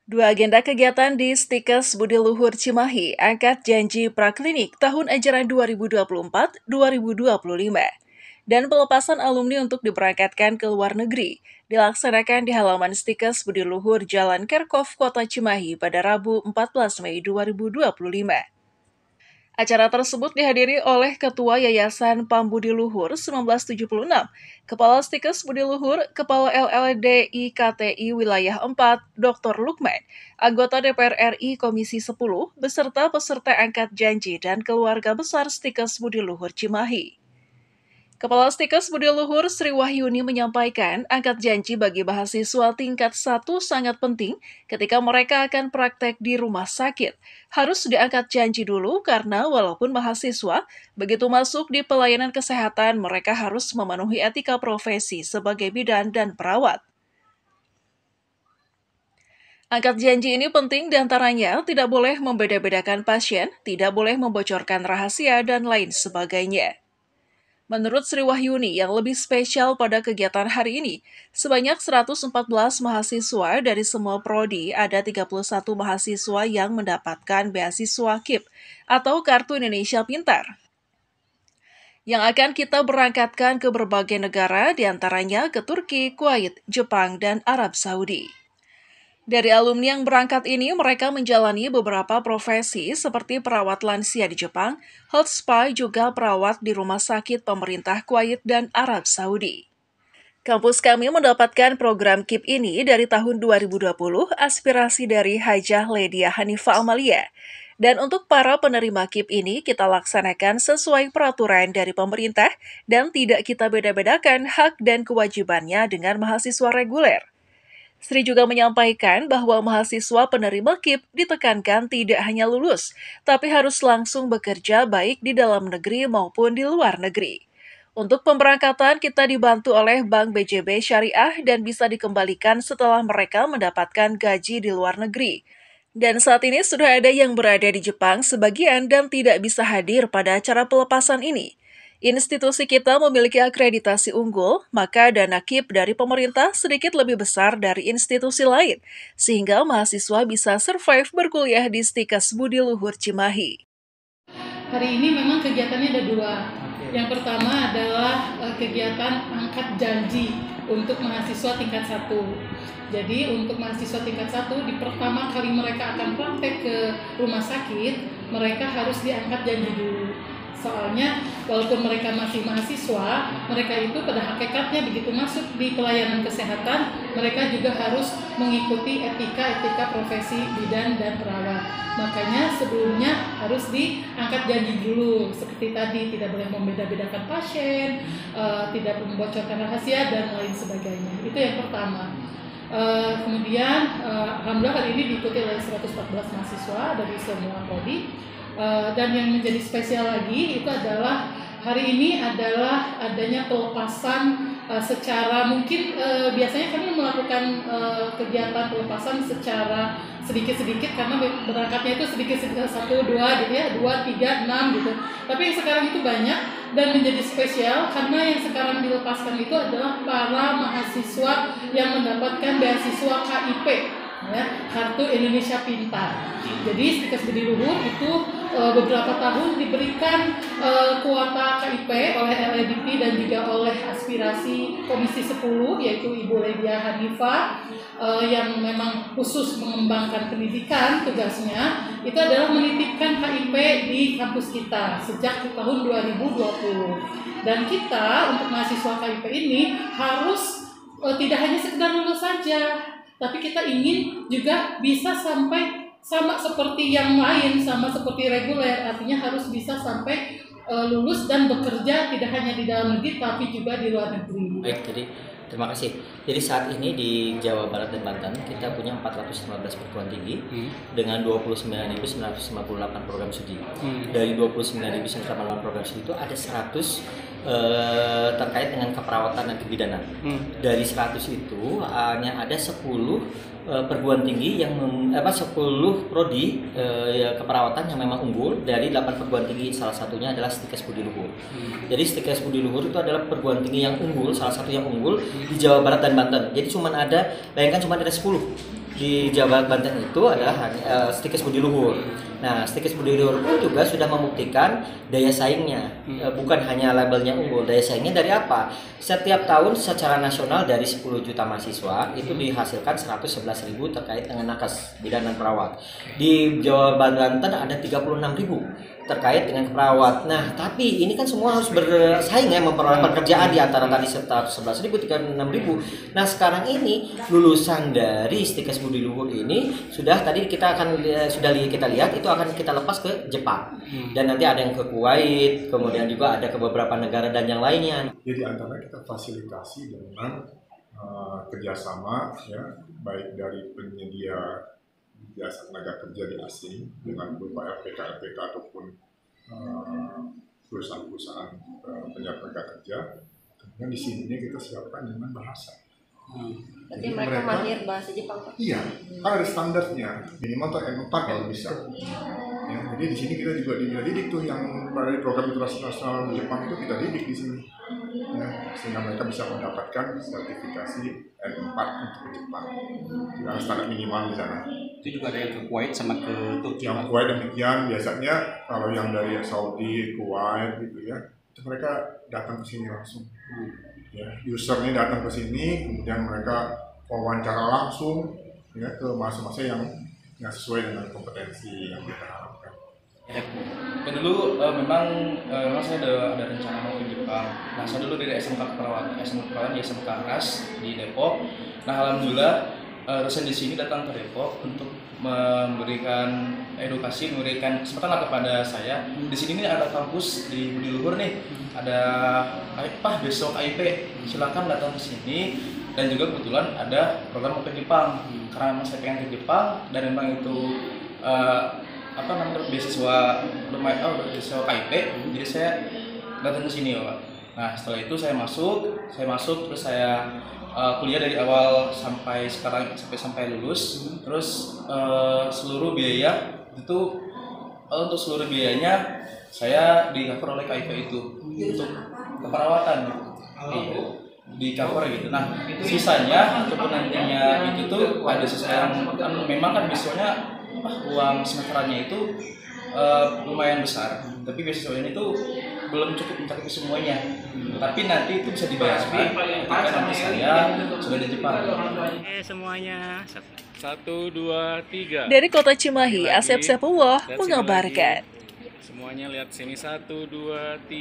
Dua agenda kegiatan di Stikes Budi Luhur Cimahi angkat janji praklinik tahun ajaran 2024-2025 dan pelepasan alumni untuk diberangkatkan ke luar negeri dilaksanakan di halaman Stikes Budi Luhur Jalan Kerkov, Kota Cimahi pada Rabu 14 Mei 2025. Acara tersebut dihadiri oleh Ketua Yayasan Pambudi Luhur 1976, Kepala Stikes Budi Luhur, Kepala LLDI KTI Wilayah 4, Dr. Lukman, anggota DPR RI Komisi 10, beserta peserta angkat janji dan keluarga besar Stikes Budi Luhur Cimahi. Kepala Stikes Budi Luhur Sri Wahyuni menyampaikan angkat janji bagi mahasiswa tingkat 1 sangat penting ketika mereka akan praktek di rumah sakit. Harus diangkat janji dulu karena walaupun mahasiswa, begitu masuk di pelayanan kesehatan mereka harus memenuhi etika profesi sebagai bidan dan perawat. Angkat janji ini penting diantaranya tidak boleh membeda-bedakan pasien, tidak boleh membocorkan rahasia, dan lain sebagainya. Menurut Sri Wahyuni, yang lebih spesial pada kegiatan hari ini, sebanyak 114 mahasiswa dari semua prodi, ada 31 mahasiswa yang mendapatkan beasiswa KIP atau Kartu Indonesia Pintar, yang akan kita berangkatkan ke berbagai negara, diantaranya ke Turki, Kuwait, Jepang, dan Arab Saudi. Dari alumni yang berangkat ini, mereka menjalani beberapa profesi seperti perawat lansia di Jepang, health spa, juga perawat di rumah sakit pemerintah Kuwait dan Arab Saudi. Kampus kami mendapatkan program KIP ini dari tahun 2020, aspirasi dari Hajah Ledia Hanifah Amalia. Dan untuk para penerima KIP ini, kita laksanakan sesuai peraturan dari pemerintah dan tidak kita beda-bedakan hak dan kewajibannya dengan mahasiswa reguler. Sri juga menyampaikan bahwa mahasiswa penerima KIP ditekankan tidak hanya lulus, tapi harus langsung bekerja baik di dalam negeri maupun di luar negeri. Untuk pemberangkatan kita dibantu oleh Bank BJB Syariah dan bisa dikembalikan setelah mereka mendapatkan gaji di luar negeri. Dan saat ini sudah ada yang berada di Jepang sebagian dan tidak bisa hadir pada acara pelepasan ini. Institusi kita memiliki akreditasi unggul, maka dana KIP dari pemerintah sedikit lebih besar dari institusi lain, sehingga mahasiswa bisa survive berkuliah di Stikes Budi Luhur Cimahi. Hari ini memang kegiatannya ada dua. Yang pertama adalah kegiatan angkat janji untuk mahasiswa tingkat 1. Jadi untuk mahasiswa tingkat 1, di pertama kali mereka akan praktek ke rumah sakit, mereka harus diangkat janji dulu. Soalnya walaupun mereka masih mahasiswa, mereka itu pada hakikatnya begitu masuk di pelayanan kesehatan, mereka juga harus mengikuti etika profesi bidan dan perawat. Makanya sebelumnya harus diangkat janji dulu, seperti tadi tidak boleh membeda-bedakan pasien, tidak membocorkan rahasia dan lain sebagainya. Itu yang pertama. Kemudian alhamdulillah hari ini diikuti oleh 114 mahasiswa dari semua prodi. Dan yang menjadi spesial lagi itu adalah hari ini adalah adanya pelepasan secara mungkin biasanya kami melakukan kegiatan pelepasan secara sedikit-sedikit karena berangkatnya itu sedikit-sedikit 1, 2 gitu ya, 2, 3, 6 gitu. Tapi yang sekarang itu banyak dan menjadi spesial karena yang sekarang dilepaskan itu adalah para mahasiswa yang mendapatkan beasiswa KIP, ya, Kartu Indonesia Pintar. Jadi Stikes Budi Luhur itu beberapa tahun diberikan kuota KIP oleh LLDP dan juga oleh aspirasi Komisi 10, yaitu Ibu Ledia Hanifah, yang memang khusus mengembangkan pendidikan. Tugasnya itu adalah menitipkan KIP di kampus kita sejak tahun 2020. Dan kita untuk mahasiswa KIP ini harus tidak hanya sekedar lulus saja, tapi kita ingin juga bisa sampai sama seperti yang lain, sama seperti reguler, artinya harus bisa sampai lulus dan bekerja tidak hanya di dalam negeri tapi juga di luar negeri. Baik, jadi terima kasih. Jadi saat ini di Jawa Barat dan Banten kita punya 415 perguruan tinggi dengan 29.958 program studi. Dari 29.958 program studi itu ada 100 terkait dengan keperawatan dan kebidanan. Dari 100 itu hanya ada 10 perguruan tinggi yang 10 prodi keperawatan yang memang unggul dari 8 perguruan tinggi, salah satunya adalah Stikes Budi Luhur. Jadi Stikes Budi Luhur itu adalah perguruan tinggi yang unggul, salah satu yang unggul di Jawa Barat dan Banten. Jadi bayangkan cuma ada 10 di Jawa Barat Banten itu adalah Stikes Budi Luhur. Nah, Stikes Budi Luhur pun juga sudah membuktikan daya saingnya, bukan hanya labelnya unggul. Daya saingnya dari apa? Setiap tahun secara nasional dari 10 juta mahasiswa itu dihasilkan 111.000 terkait dengan nakes, bidan dan perawat. Di Jawa Barat Banten ada 36.000 terkait dengan perawat. Nah, tapi ini kan semua harus bersaing ya, memperoleh pekerjaan di antara tadi 111.000, 36.000. Nah, sekarang ini lulusan dari Stikes Budi Luhur ini sudah tadi kita lihat itu akan kita lepas ke Jepang. Dan nanti ada yang ke Kuwait, kemudian juga ada ke beberapa negara dan yang lainnya. Jadi antara kita fasilitasi dengan kerjasama ya, baik dari penyedia jasa tenaga kerja di asing dengan berupa LPK ataupun perusahaan-perusahaan penyedia tenaga kerja. Kemudian di sini kita siapkan dengan bahasa. Jadi mereka mahir bahasa Jepang, Pak? Iya, kan ada standarnya, minimal tuh N4 kalau bisa. Ya, jadi di sini kita juga didik tuh yang dari program literasi nasional Jepang itu kita didik di sini. Ya, sehingga mereka bisa mendapatkan sertifikasi N4 untuk Jepang. Yang standar minimal di sana. Itu juga ada yang ke Kuwait sama ke Turki. Yang Kuwait demikian, biasanya kalau yang dari Saudi, Kuwait gitu ya, itu mereka datang ke sini langsung. Ya, usernya datang ke sini, kemudian mereka wawancara langsung ya ke masa-masa yang sesuai dengan kompetensi yang kita harapkan. Ya dulu memang saya ada rencana mau ke Jepang. Nah, saya dulu dari SMK Keperawatan di SMK Aras di Depok. Nah, alhamdulillah dosen di sini datang ke Depok untuk memberikan edukasi, memberikan kesempatan kepada saya. Di sini nih ada kampus di Budi Luhur nih, ada besok KIP, silakan datang ke sini. Dan juga kebetulan ada program ke Jepang, karena memang saya pengen ke Jepang dan memang itu beasiswa KIP, jadi saya datang ke sini ya, Pak. Nah, setelah itu saya masuk terus saya kuliah dari awal sampai sekarang sampai lulus. Terus seluruh biaya itu untuk seluruh biayanya saya di-cover oleh KIP itu untuk keperawatan di cover gitu. Nah, sisanya ataupun nantinya itu tuh ada sisa yang kan memang kan biasanya uang semesterannya itu lumayan besar, tapi beasiswanya itu belum cukup mencakupi semuanya. Tapi nanti itu bisa dibayarkan ketika nanti saya sudah di Jepang. Semuanya 1, 2, 3. Dari Kota Cimahi, Asep Sepulwoh mengabarkan. Semuanya lihat sini 1, 2, 3.